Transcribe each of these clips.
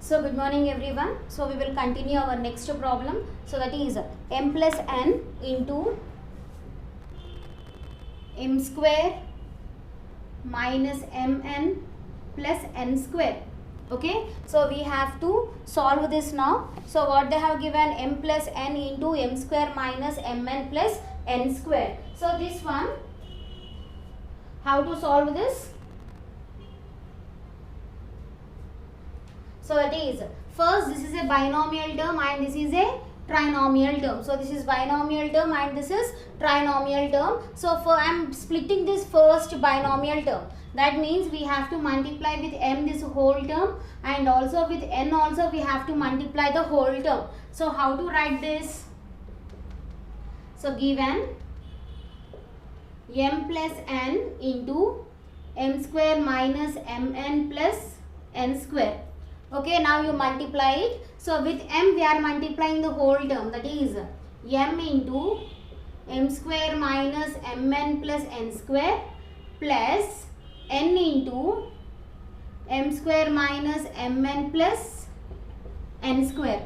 So good morning everyone. So we will continue our next problem. So that is m plus n into m square minus mn plus n square. Okay, so we have to solve this now. So what they have given, m plus n into m square minus mn plus n square. So this one, how to solve this? So it is, first this is a binomial term and this is a trinomial term. So this is binomial term and this is trinomial term. So I am splitting this first binomial term. That means we have to multiply with m this whole term, and also with n also we have to multiply the whole term. So how to write this? So given m plus n into m square minus mn plus n square. Okay, now you multiply it. So with m we are multiplying the whole term, that is m into m square minus mn plus n square plus n into m square minus mn plus n square.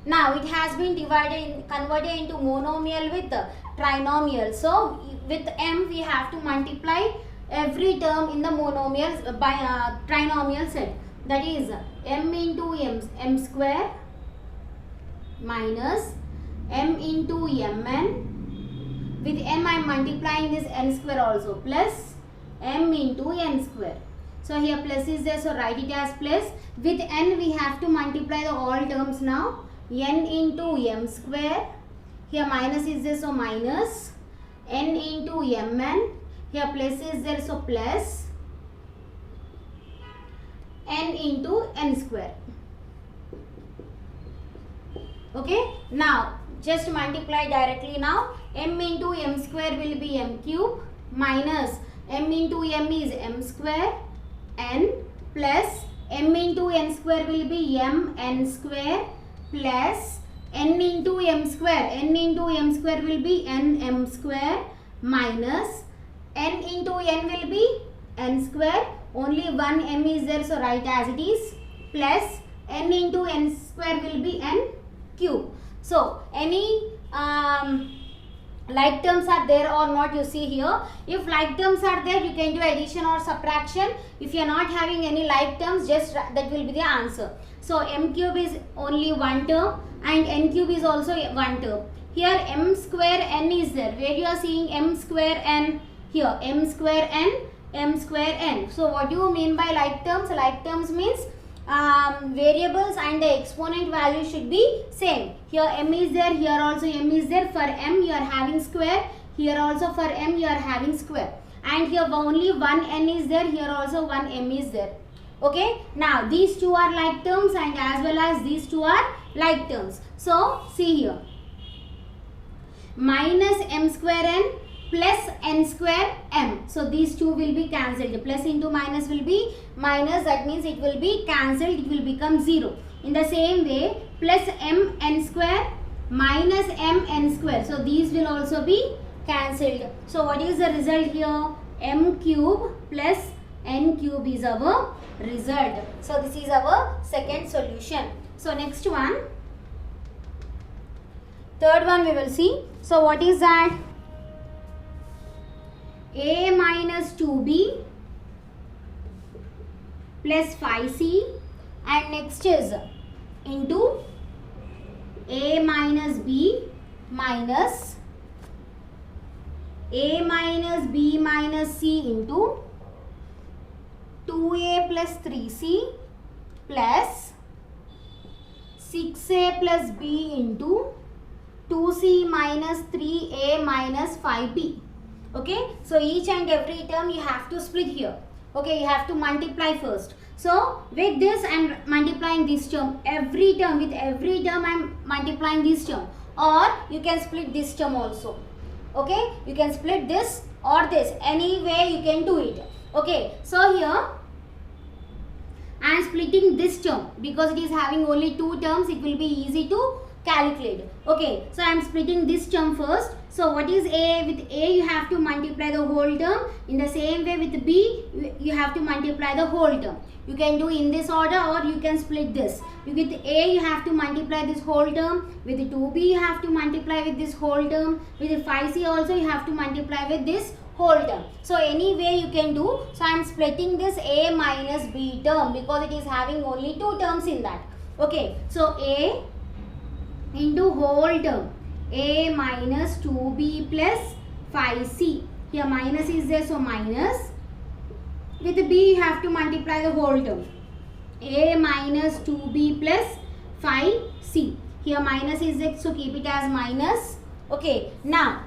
Now it has been converted into monomial with trinomial. So with m we have to multiply every term in the monomial by trinomial set. That is m into m square minus m into mn. With m I am multiplying this n square also, plus m into n square. So here plus is there, so write it as plus. With n we have to multiply the all terms now. N into m square, here minus is there, so minus. N into mn, here plus is there, so plus. N into n square. Okay, now just multiply directly now. M into m square will be m cube minus m into m is m square n plus m into n square will be m n square plus n into m square. N into m square will be n m square minus n into n will be n square. Only one m is there, so write as it is, plus n into n square will be n cube. So any like terms are there or not, you see here. If like terms are there, you can do addition or subtraction. If you are not having any like terms, just that will be the answer. So m cube is only one term and n cube is also one term. Here m square n is there. Where you are seeing m square n? Here m square n, m square n. So what do you mean by like terms? Like terms means variables and the exponent value should be same. Here m is there, here also m is there. For m you are having square, here also for m you are having square. And here only one n is there, here also one m is there. Okay, now these two are like terms and as well as these two are like terms. So see here, minus m square n plus n square m. So these two will be cancelled. Plus into minus will be minus, that means it will be cancelled, it will become 0. In the same way, plus m n square minus m n square. So these will also be cancelled. So what is the result here? M cube plus n cube is our result. So this is our second solution. So next one, third one we will see. So what is that? A minus 2b plus 5c, and next is into a minus b minus a minus b minus c into 2a plus 3c plus 6a plus b into 2c minus 3a minus 5b. Okay, so each and every term you have to split here. Okay, you have to multiply first. So with this I am multiplying this term, every term, with every term I am multiplying this term, or you can split this term also. Okay, you can split this or this, any way you can do it. Okay, so here I am splitting this term because it is having only two terms, it will be easy to calculate. Okay, so I am splitting this term first. So what is A? With A you have to multiply the whole term. In the same way with B you have to multiply the whole term. You can do in this order or you can split this. With A you have to multiply this whole term. With 2B you have to multiply with this whole term. With 5C also you have to multiply with this whole term. So any way you can do. So I am splitting this A minus B term because it is having only 2 terms in that. Okay, so A into whole term, A minus 2B plus 5C. Here minus is there, so minus. With B you have to multiply the whole term, A minus 2B plus 5C. Here minus is there, so keep it as minus. Okay, now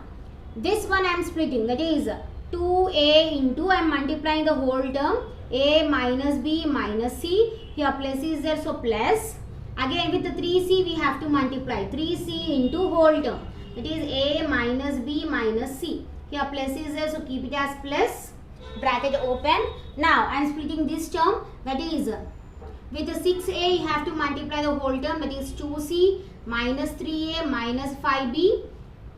this one I am splitting, that is 2A into, I am multiplying the whole term, A minus B minus C. Here plus is there, so plus. Again with the 3C we have to multiply 3C into whole term, that is A minus B minus C. Here plus is there, so keep it as plus, bracket open. Now I am splitting this term, that is with the 6A you have to multiply the whole term, that is 2C minus 3A minus 5B,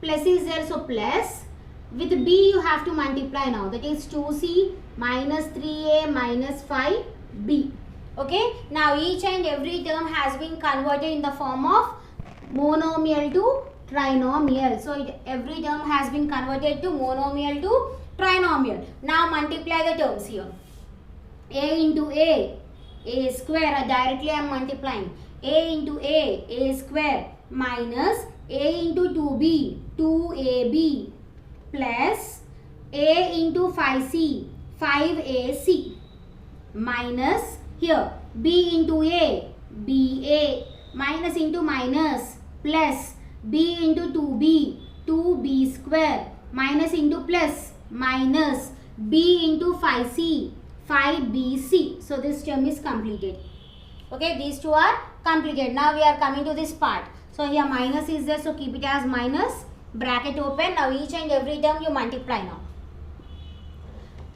plus is there, so plus. With B you have to multiply now, that is 2C minus 3A minus 5B. Okay, now each and every term has been converted in the form of monomial to trinomial. So every term has been converted to monomial to trinomial. Now multiply the terms here. A into A square, directly I am multiplying. A into A square minus A into 2B, 2AB plus A into 5C, 5AC minus here B into A, BA minus into minus plus B into 2B, 2B square minus into plus minus B into 5C, 5BC. So this term is completed. Okay, these two are completed. Now we are coming to this part. So here minus is there, so keep it as minus, bracket open. Now each and every term you multiply now.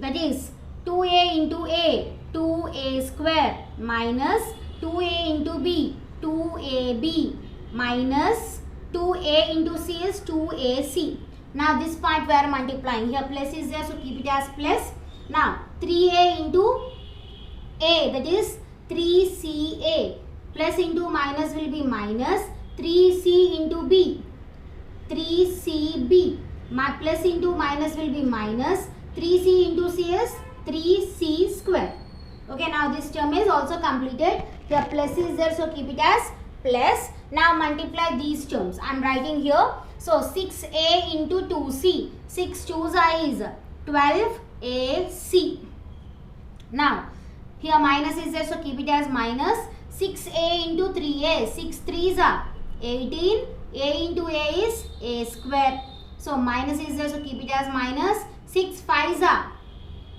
That is 2A into A, 2A square minus 2A into B, 2AB minus 2A into C is 2AC. Now this part we are multiplying. Here plus is there, so keep it as plus. Now 3A into A, that is 3CA, plus into minus will be minus, 3C into B, 3CB, plus into minus will be minus, 3C into C is 3C square. Okay, now this term is also completed. Here plus is there, so keep it as plus. Now multiply these terms. I am writing here. So 6A into 2C, 6 2s is 12AC. Now here minus is there, so keep it as minus. 6A into 3A, 6 3s are 18. A into A is A square. So minus is there, so keep it as minus. 6 5s are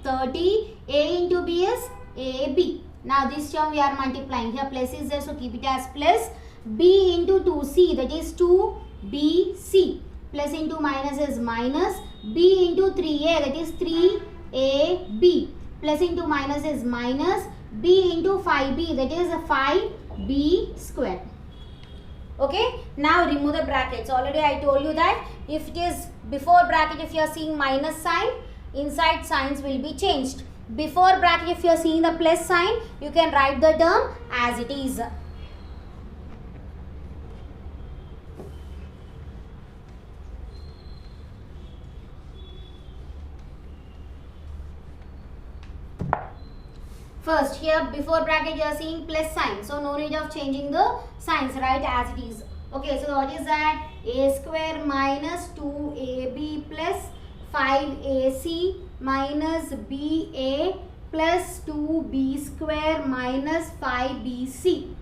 30. A into B is AB. Now this term we are multiplying. Here plus is there, so keep it as plus. B into 2C, that is 2BC. Plus into minus is minus. B into 3A, that is 3AB. Plus into minus is minus. B into 5B, that is 5B square. Okay, now remove the brackets. Already I told you that if it is before bracket, if you are seeing minus sign, inside signs will be changed. Before bracket, if you are seeing the plus sign, you can write the term as it is. First, here before bracket you are seeing plus sign, so no need of changing the signs, write as it is. Okay, so what is that? A square minus 2AB plus 5AC minus BA plus 2B square minus 5BC.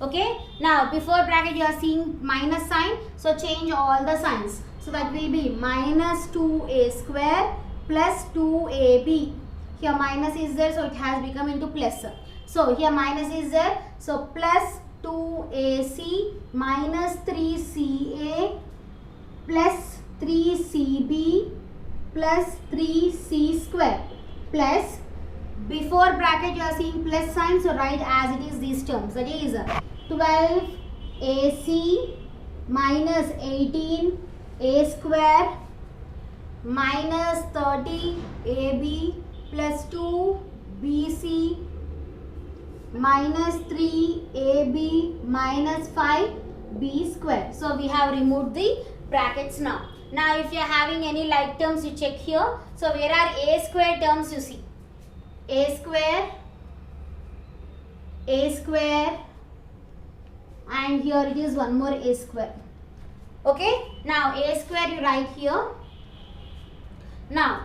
Okay, now before bracket you are seeing minus sign, so change all the signs. So that will be minus 2A square plus 2AB. Here minus is there, so it has become into plus. So here minus is there, so plus 2AC minus 3CA plus 3CB plus 3C square plus, before bracket you are seeing plus sign, so write as it is these terms, that is 12AC minus 18 a square minus 30 ab plus 2 bc minus 3 ab minus 5 b square. So we have removed the brackets now. Now if you are having any like terms, you check here. So where are a square terms? You see a square, and here it is one more a square. Okay, now a square you write here. Now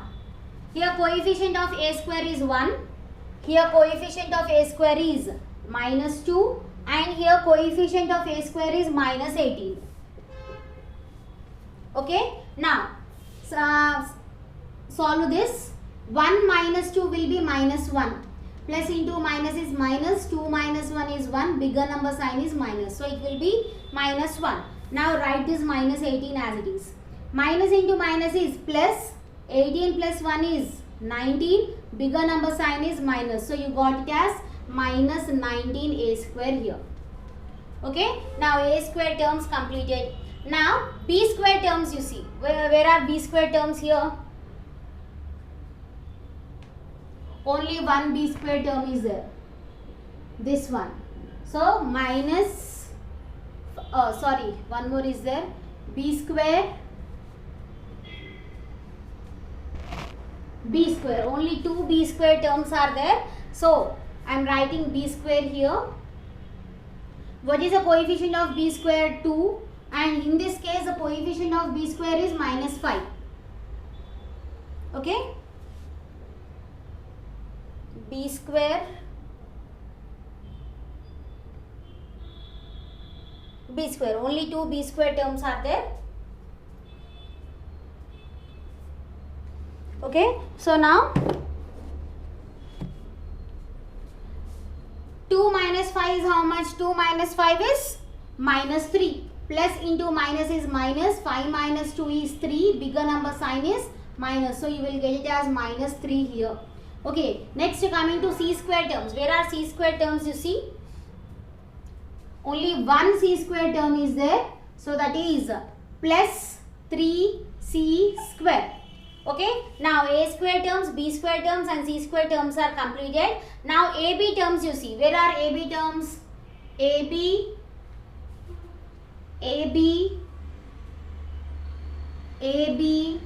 here coefficient of a square is 1, here coefficient of a square is minus 2, and here coefficient of a square is minus 18. Okay, now solve this. 1 minus 2 will be minus 1. Plus into minus is minus, 2 minus 1 is 1, bigger number sign is minus. So it will be minus 1. Now write this minus 18 as it is. Minus into minus is plus, 18 plus 1 is 19, bigger number sign is minus. So you got it as minus 19 a square here. Okay, now a square terms completed. Now b square terms you see. Where are b square terms here? Only one b square term is there. This one. So minus, one more is there. B square. B square. Only two b square terms are there. So I am writing b square here. What is the coefficient of b square? 2. And in this case the coefficient of b square is minus 5. Okay. B square, b square, only two b square terms are there. Okay, so now 2 minus 5 is how much? 2 minus 5 is minus 3. Plus into minus is minus, 5 minus 2 is 3, bigger number sign is minus. So you will get it as minus 3 here. Okay, next coming to c square terms. Where are c square terms you see? Only one c square term is there. So that is plus 3c square. Okay, now a square terms, b square terms and c square terms are completed. Now ab terms you see. Where are ab terms? AB, AB, AB,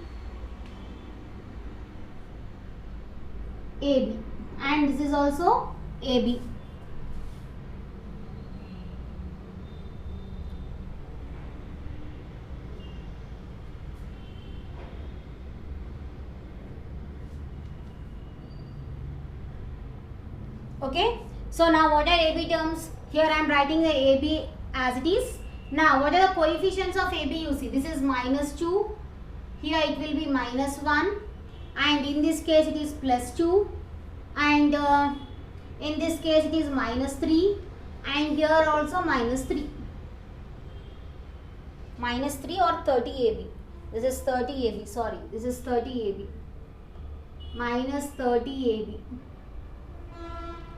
AB, and this is also AB. Okay, so now what are AB terms? Here I am writing the AB as it is. Now what are the coefficients of AB you see? This is minus 2, here it will be minus 1, and in this case it is plus 2, and in this case it is minus 3, and here also minus 3. Minus 3 or 30 AB. This is 30 AB, sorry. This is 30 AB. Minus 30 AB.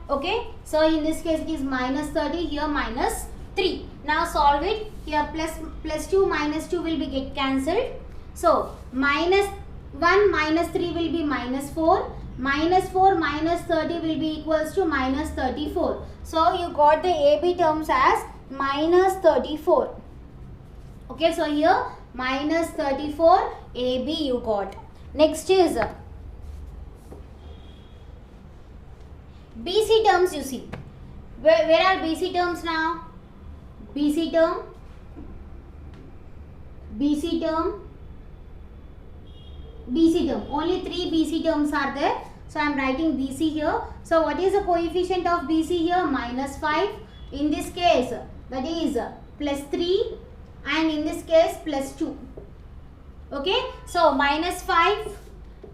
Okay, so in this case it is minus 30, here minus 3. Now solve it. Here plus 2 minus 2 will be get cancelled. So minus 1 minus 3 will be minus 4. Minus 4 minus 30 will be equals to minus 34. So you got the AB terms as minus 34. Okay, so here minus 34 AB you got. Next is BC terms you see. Where are BC terms now? BC term, BC term, BC term. Only 3 BC terms are there. So I am writing BC here. So what is the coefficient of BC here? Minus 5. In this case that is plus 3, and in this case plus 2. Okay. So minus 5.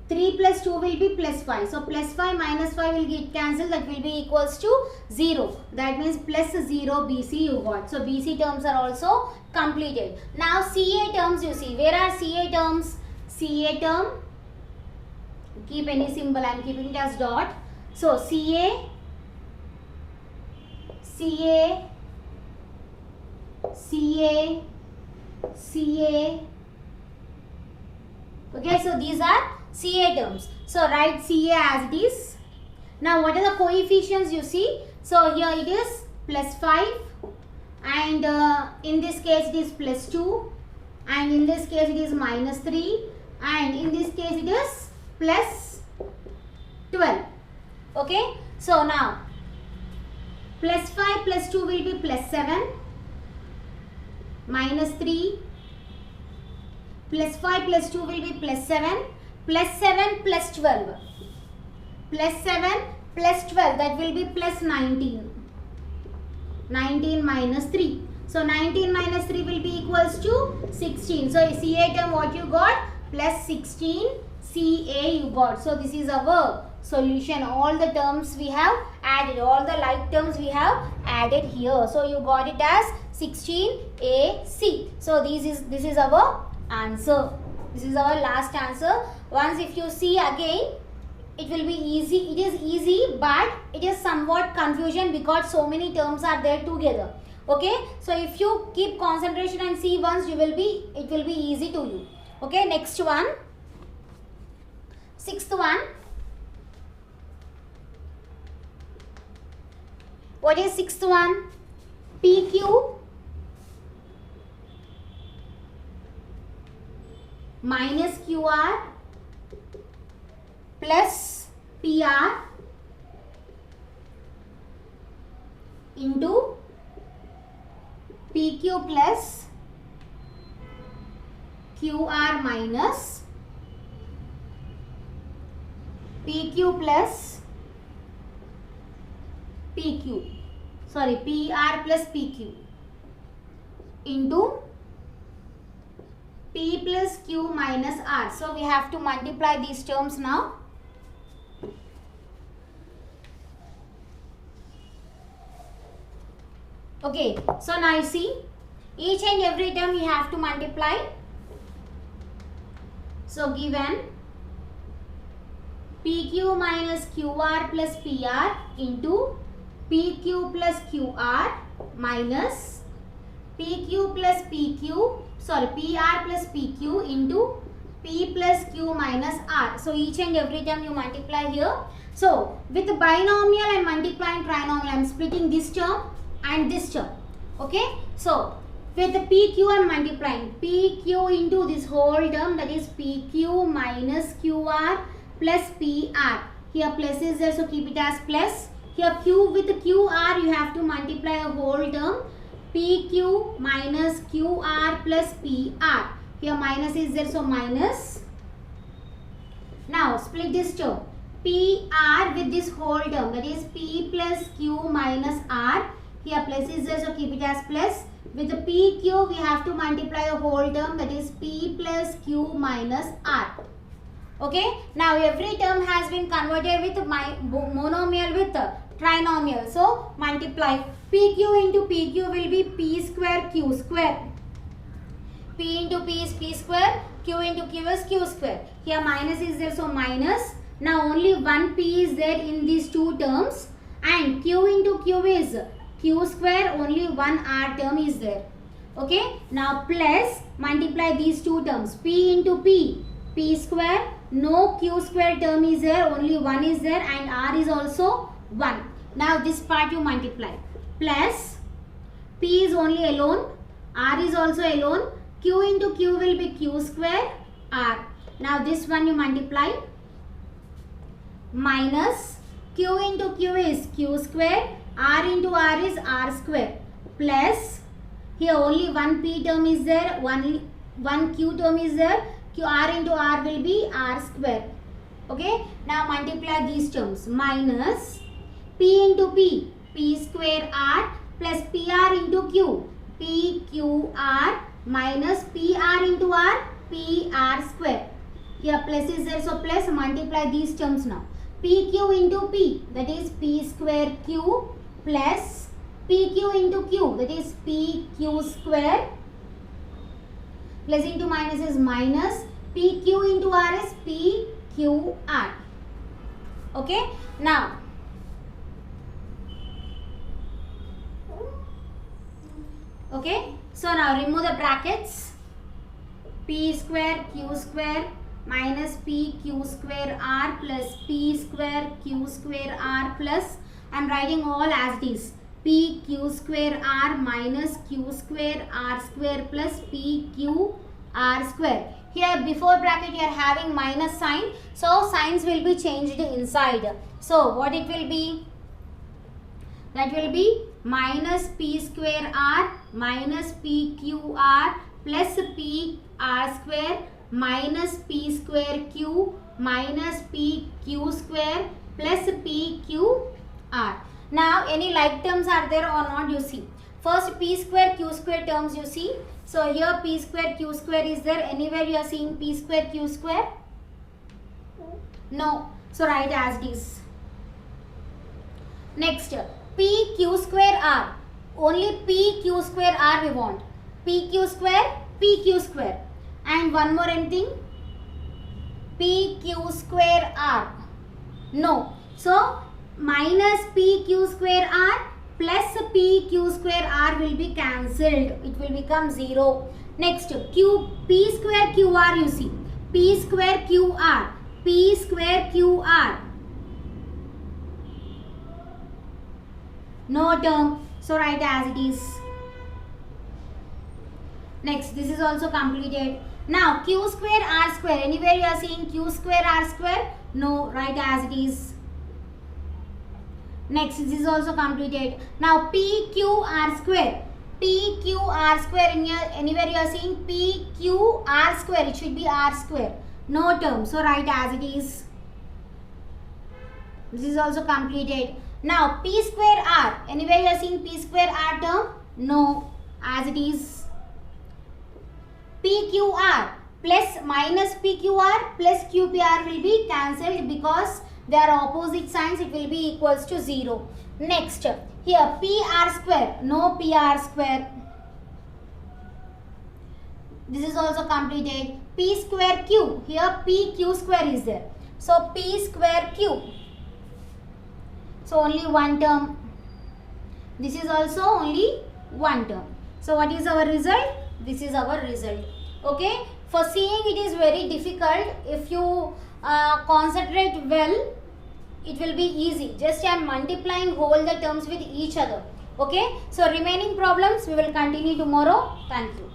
3 plus 2 will be plus 5. So plus 5 minus 5 will get cancelled. That will be equals to 0. That means plus 0 BC you got. So BC terms are also completed. Now CA terms you see. Where are CA terms? CA term. Keep any symbol. I am keeping it as dot. So CA, CA, CA, CA. Okay, so these are CA terms. So write CA as it is. Now what are the coefficients you see? So here it is +5, and in this case it is +2, and in this case it is -3, and in this case it is +12. Okay, so now +5 + 2 will be +7, -3, +5 + 2 will be +7, +7 +12, +7 +12, that will be +19. 19 - 3. So 19 - 3 will be equals to 16. So CA term what you got? +16 CA you got. So this is our solution. All the terms we have added, all the like terms we have added here. So you got it as 16AC. So this is our answer. This is our last answer. Once if you see again, it will be easy. It is easy, but it is somewhat confusion because so many terms are there together. Okay, so if you keep concentration and see once, it will be easy to you. Okay, next one, sixth one. What is sixth one? PQ minus QR plus PR into PQ plus QR minus PQ plus PQ. Sorry, PR plus PQ into P plus Q minus R. So we have to multiply these terms now. Okay, so now you see each and every term you have to multiply. So given PQ minus QR plus PR into PQ plus QR minus PQ plus PQ, sorry, PR plus PQ into P plus Q minus R. So each and every term you multiply here. So with binomial and multiplying trinomial, I am splitting this term and this term. Okay, so with the PQ I am multiplying PQ into this whole term, that is PQ minus QR plus PR. Here plus is there, so keep it as plus. Here Q with QR you have to multiply a whole term, PQ minus QR plus PR. Here minus is there, so minus. Now split this term, PR with this whole term, that is P plus Q minus R. Here plus is there, so keep it as plus. With the PQ we have to multiply a whole term, that is P plus Q minus R. Okay, now every term has been converted with my monomial with trinomial. So multiply PQ into PQ will be P square Q square. P into P is P square, Q into Q is Q square. Here minus is there, so minus. Now only one P is there in these two terms, and Q into Q is Q square, only one R term is there. Okay, now plus multiply these two terms, P into P, P square, no Q square term is there, only one is there, and R is also 1. Now this part you multiply, plus P is only alone, R is also alone, Q into Q will be Q square R. Now this one you multiply, minus Q into Q is Q square, R into R is R square, plus here only one P term is there, one Q term is there, R into R will be R square. Okay, now multiply these terms, minus P into P, P square R plus PR into Q, PQR minus PR into R, PR square. Here plus is there, so plus, multiply these terms now. PQ into P, that is P square Q plus PQ into Q, that is PQ square, plus into minus is minus, PQ into R is PQR. Okay, now okay, So now remove the brackets. P square q square minus p q square r plus p square q square r plus, I am writing all as it is, p q square r minus q square r square plus p q r square. Here before bracket you are having minus sign, so signs will be changed inside. So what it will be? That will be minus p square r minus p q r plus p r square minus p square q minus p q square plus p q r. Now any like terms are there or not, you see. First p square q square terms you see. So here p square q square is there. Anywhere you are seeing p square q square? No. So write as it is. Next p q square r. Only p q square r we want. P q square, p q square. And one more anything? P q square r. No. So minus p q square r plus p q square r will be cancelled. It will become 0. Next p square q r you see. P square q r. P square q r. No term. So write as it is. Next, this is also completed. Now q square r square. Anywhere you are seeing q square r square? No. Write as it is. Next, this is also completed. Now p q r square. P q r square. Anywhere you are seeing p q r square. It should be r square. No term. So write as it is. This is also completed. Now p square r. Anywhere you are seeing p square r term? No. As it is. PQR plus minus PQR plus QPR will be cancelled because they are opposite signs. It will be equals to 0. Next, here PR square. No PR square. This is also completed. P square Q. Here PQ square is there. So P square Q. So only one term. This is also only one term. So what is our result? This is our result. Okay. For seeing it is very difficult. If you concentrate well, it will be easy. Just I am multiplying whole the terms with each other. Okay. So remaining problems we will continue tomorrow. Thank you.